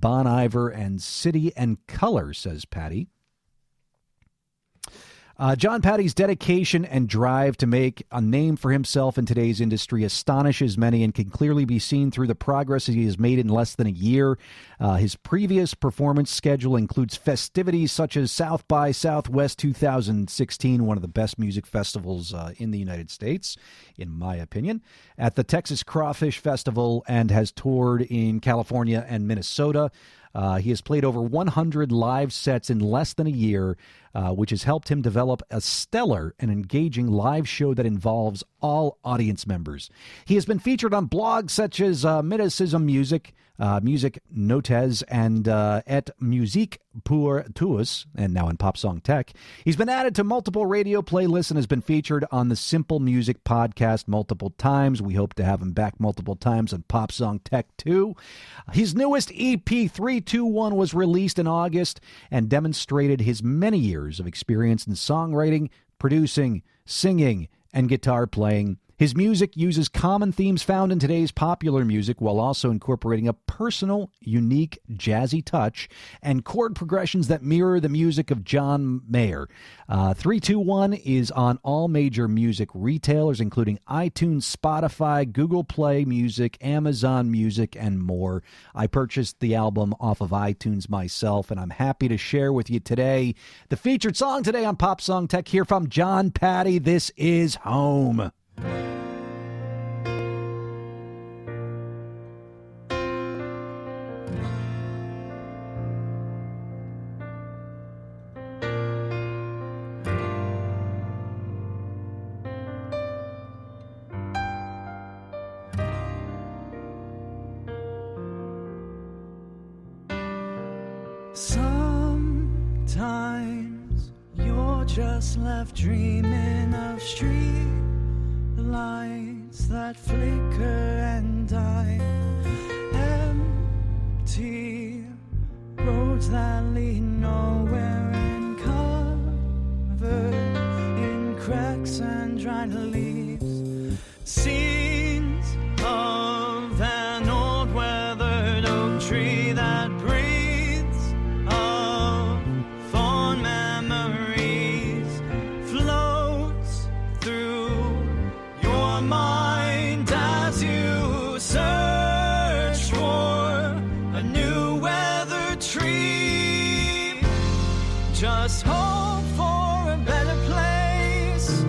Bon Iver, and City and Color, says Pattie. Jon Pattie's dedication and drive to make a name for himself in today's industry astonishes many and can clearly be seen through the progress he has made in less than a year. His previous performance schedule includes festivities such as South by Southwest 2016, one of the best music festivals in the United States, in my opinion, at the Texas Crawfish Festival, and has toured in California and Minnesota. He has played over 100 live sets in less than a year, which has helped him develop a stellar and engaging live show that involves all audience members. He has been featured on blogs such as Mysticism Music, Music Notes, and Et Musique pour tous, and now in Pop Song Tech. He's been added to multiple radio playlists and has been featured on the Simple Music podcast multiple times. We hope to have him back multiple times on Pop Song Tech too. His newest EP, 321, was released in August and demonstrated his many years of experience in songwriting, producing, singing, and guitar playing. His music uses common themes found in today's popular music while also incorporating a personal, unique, jazzy touch and chord progressions that mirror the music of John Mayer. 321 is on all major music retailers, including iTunes, Spotify, Google Play Music, Amazon Music, and more. I purchased the album off of iTunes myself, and I'm happy to share with you today the featured song today on Pop Song Tech here from Jon Pattie. This is Home. Sometimes you're just left dreaming of street lights that flicker and die, empty roads that lead nowhere and covered in cracks and dried leaves, scenes of an old weathered oak tree that breathes of fond memories, floats through your mind as you search for a new weathered tree. Just hope for a better place.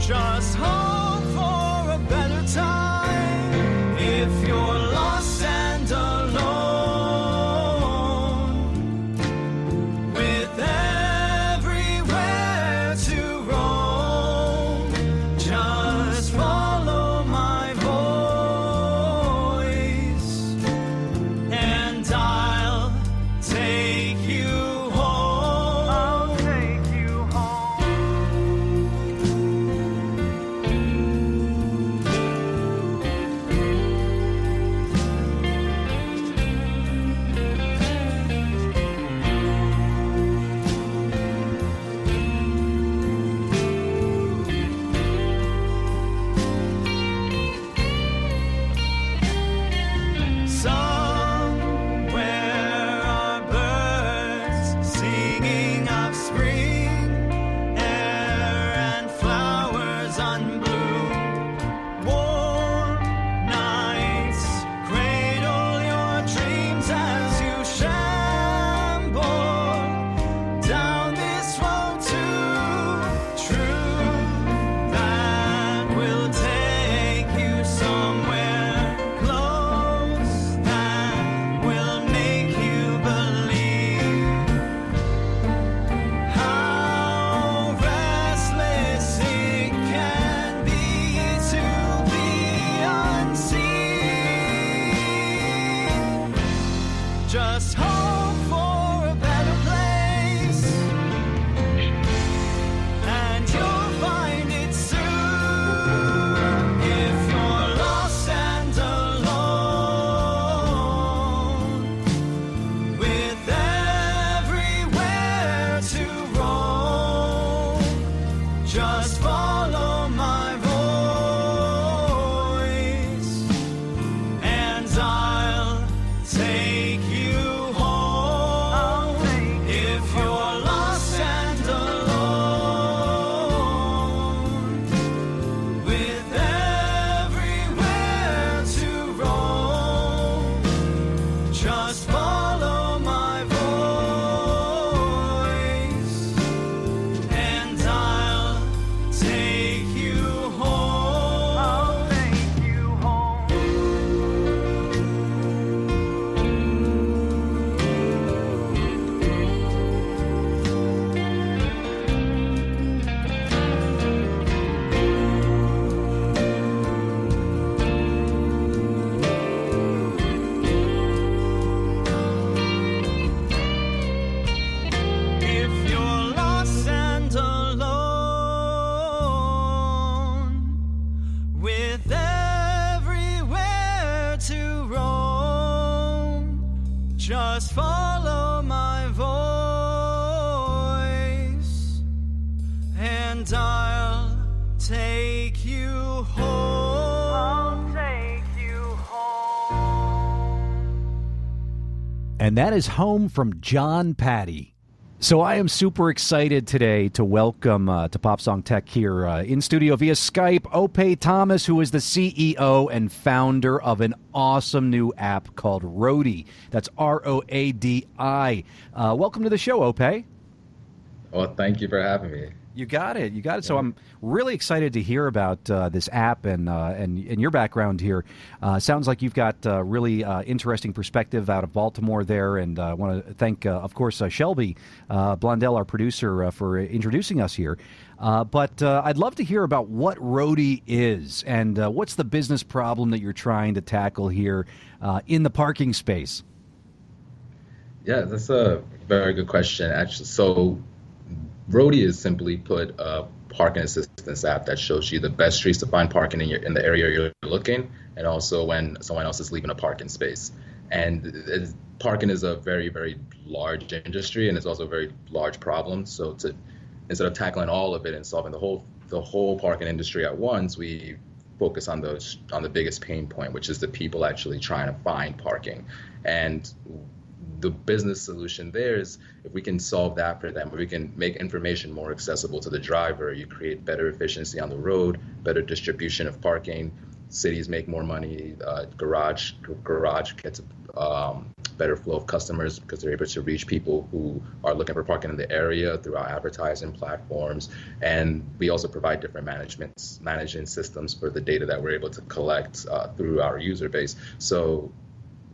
Just hope for a better time. If you're lost and alone, with everywhere to roam, just follow my voice and I'll take you home. I'll take you home. Somewhere are birds singing of spring, air and flowers unbloom. Warm nights cradle your dreams as you shamble down this road to truth that will take you somewhere close, that will make you believe how restless it can be to be unseen. Just hope for a better place, and you'll find it soon. If you're lost and alone, with everywhere to roam, just follow my voice and I'll Just follow my voice, and I'll take you home. I'll take you home. And that is Home from Jon Pattie. So I am super excited today to welcome to Pop Song Tech here in studio via Skype, Opey Thomas, who is the CEO and founder of an awesome new app called Roadi. That's Roadi. Welcome to the show, Opey. Well, thank you for having me. You got it. You got it. So I'm really excited to hear about this app and your background here. Sounds like you've got really interesting perspective out of Baltimore there, and I want to thank, of course, Shelby Blondell, our producer, for introducing us here. But I'd love to hear about what Roadi is and what's the business problem that you're trying to tackle here in the parking space. Yeah, that's a very good question, actually. So Roadi is simply put a parking assistance app that shows you the best streets to find parking in the area you're looking, and also when someone else is leaving a parking space. And parking is a very, very large industry, and it's also a very large problem. So instead of tackling all of it and solving the whole parking industry at once, we focus on the biggest pain point, which is the people actually trying to find parking. And the business solution there is if we can solve that for them, we can make information more accessible to the driver, you create better efficiency on the road, better distribution of parking, cities make more money, garage gets better flow of customers because they're able to reach people who are looking for parking in the area through our advertising platforms. And we also provide different management systems for the data that we're able to collect through our user base. So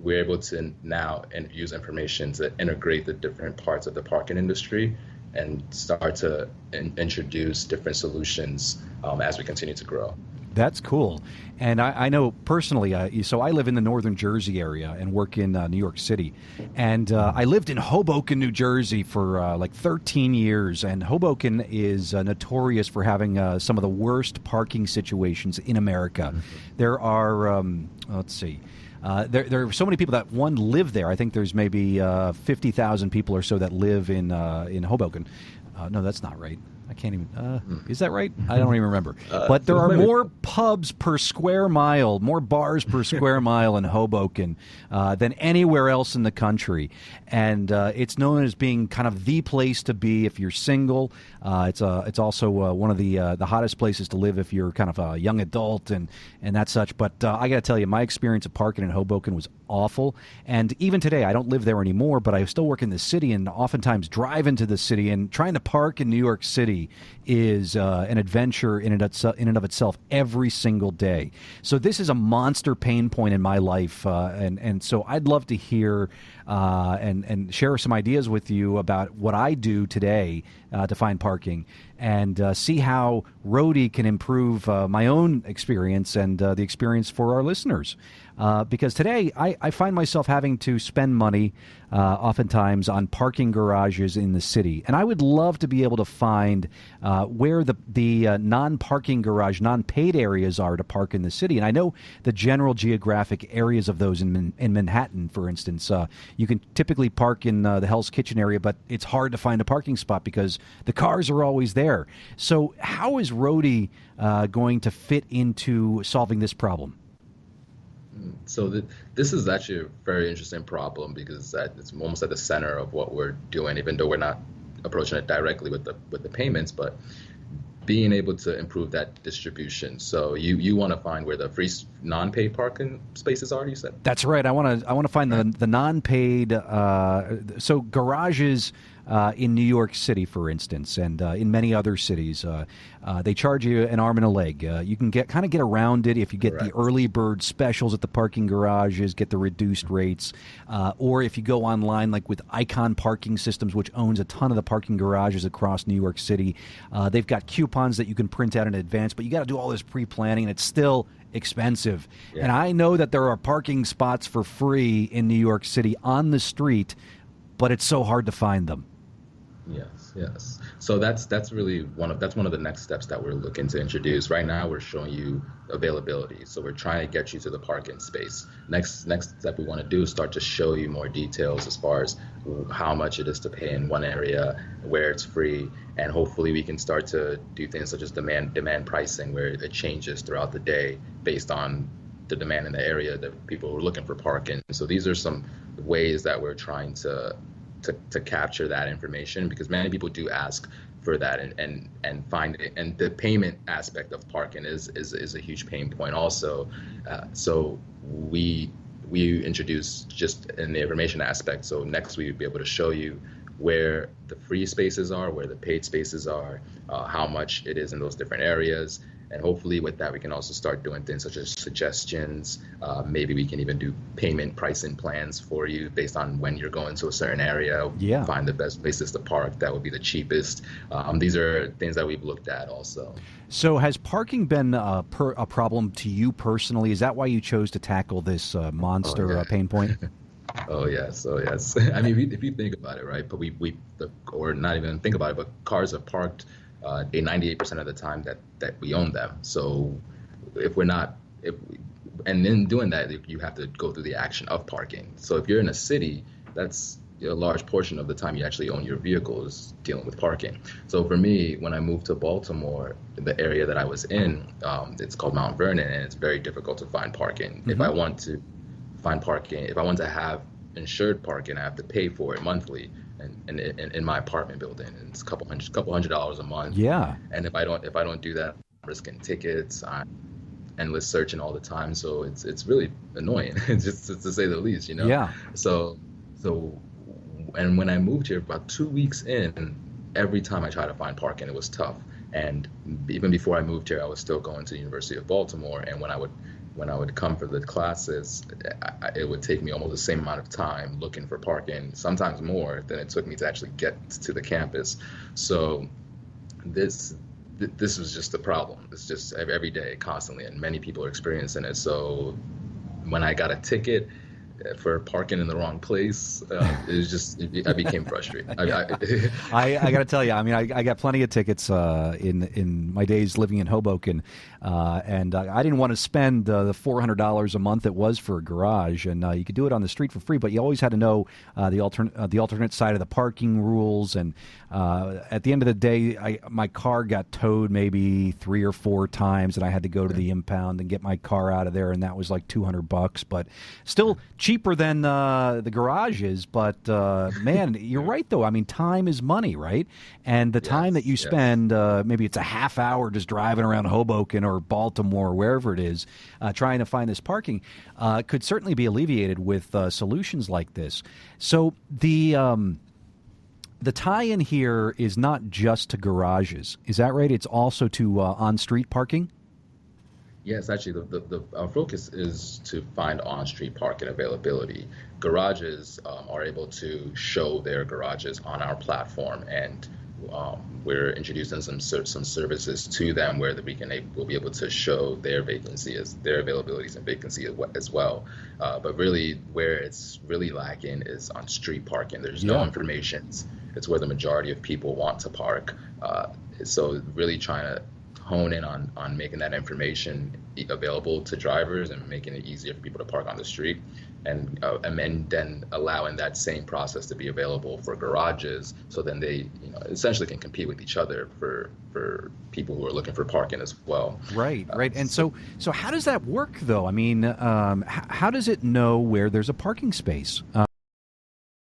we're able to now use information to integrate the different parts of the parking industry and start to introduce different solutions as we continue to grow. That's cool. And I know personally, so I live in the northern Jersey area and work in New York City. And I lived in Hoboken, New Jersey for like 13 years. And Hoboken is notorious for having some of the worst parking situations in America. Mm-hmm. There are, let's see. There are so many people that, live there. I think there's maybe 50,000 people or so that live in Hoboken. No, that's not right. I can't even... is that right? I don't even remember. But there are more pubs per square mile, more bars per square mile in Hoboken than anywhere else in the country. And it's known as being kind of the place to be if you're single. It's also one of the hottest places to live if you're kind of a young adult and that such. But I got to tell you, my experience of parking in Hoboken was awful. And even today, I don't live there anymore, but I still work in the city and oftentimes drive into the city. And trying to park in New York City is an adventure in and of itself every single day. So this is a monster pain point in my life, and so I'd love to hear and share some ideas with you about what I do today to find parking and see how Roadi can improve my own experience and the experience for our listeners. Because today I find myself having to spend money oftentimes on parking garages in the city. And I would love to be able to find where the non-parking garage, non-paid areas are to park in the city. And I know the general geographic areas of those in Manhattan, for instance. You can typically park in the Hell's Kitchen area, but it's hard to find a parking spot because the cars are always there. So how is Roadi going to fit into solving this problem? So this is actually a very interesting problem because it's almost at the center of what we're doing, even though we're not approaching it directly with the payments, but being able to improve that distribution. So you want to find where the free non-paid parking spaces are, you said? That's right. I want to find the non-paid. So garages in New York City, for instance, and in many other cities, they charge you an arm and a leg. You can get around it if you get the early bird specials at the parking garages, get the reduced rates, or if you go online, like with Icon Parking Systems, which owns a ton of the parking garages across New York City. They've got coupons that you can print out in advance, but you got to do all this pre-planning, and it's still expensive. Yeah. And I know that there are parking spots for free in New York City on the street, but it's so hard to find them. Yes. Yes. So that's really one of the next steps that we're looking to introduce. Right now, we're showing you availability. So we're trying to get you to the parking space. Next step we want to do is start to show you more details as far as how much it is to pay in one area, where it's free, and hopefully we can start to do things such as demand pricing, where it changes throughout the day based on the demand in the area that people are looking for parking. So these are some ways that we're trying to capture that information, because many people do ask for that and find it. And the payment aspect of parking is a huge pain point also. So we introduce just in the information aspect. So next we would be able to show you where the free spaces are, where the paid spaces are, how much it is in those different areas. And hopefully with that, we can also start doing things such as suggestions. Maybe we can even do payment pricing plans for you based on when you're going to a certain area. Yeah. Find the best places to park that would be the cheapest. These are things that we've looked at also. So has parking been a problem to you personally? Is that why you chose to tackle this monster pain point? Oh yes. I mean, if you think about it, right? But or not even think about it, but cars are parked 98% of the time that we own them. So and in doing that, you have to go through the action of parking. So if you're in a city, that's a large portion of the time you actually own your vehicle is dealing with parking. So for me, when I moved to Baltimore, the area that I was in, it's called Mount Vernon, and it's very difficult to find parking. Mm-hmm. If I want to find parking, if I want to have insured parking, I have to pay for it monthly. And in my apartment building, and it's a couple hundred dollars a month. Yeah. And if I don't do that, I'm risking tickets. I'm endless searching all the time. So it's really annoying, just to say the least, you know. Yeah. So and when I moved here, about 2 weeks in, every time I tried to find parking, it was tough. And even before I moved here, I was still going to the University of Baltimore, and when I would come for the classes, it would take me almost the same amount of time looking for parking, sometimes more than it took me to actually get to the campus. So this was just the problem. It's just every day, constantly, and many people are experiencing it. So when I got a ticket for parking in the wrong place, I became frustrated. I got to tell you, I mean, I got plenty of tickets in my days living in Hoboken, and I didn't want to spend the $400 a month it was for a garage, and you could do it on the street for free, but you always had to know the alternate side of the parking rules. And at the end of the day, my car got towed maybe 3 or 4 times, and I had to go to the impound and get my car out of there, and that was like $200, but still cheaper than the garage is. But man, you're right though. I mean, time is money, right? And the time that you spend, maybe it's a half hour just driving around Hoboken or Baltimore or wherever it is, trying to find this parking, could certainly be alleviated with solutions like this. So the tie-in here is not just to garages, is that right? It's also to on-street parking? Yes, actually, our focus is to find on-street parking availability. Garages are able to show their garages on our platform, and we're introducing some services to them where we'll be able to show their availabilities and vacancy as well. But really, where it's really lacking is on street parking. There's no information. It's where the majority of people want to park. So really trying to hone in on making that information available to drivers and making it easier for people to park on the street, and then allowing that same process to be available for garages, so then they essentially can compete with each other for people who are looking for parking as well. Right. And so how does that work though? I mean, how does it know where there's a parking space?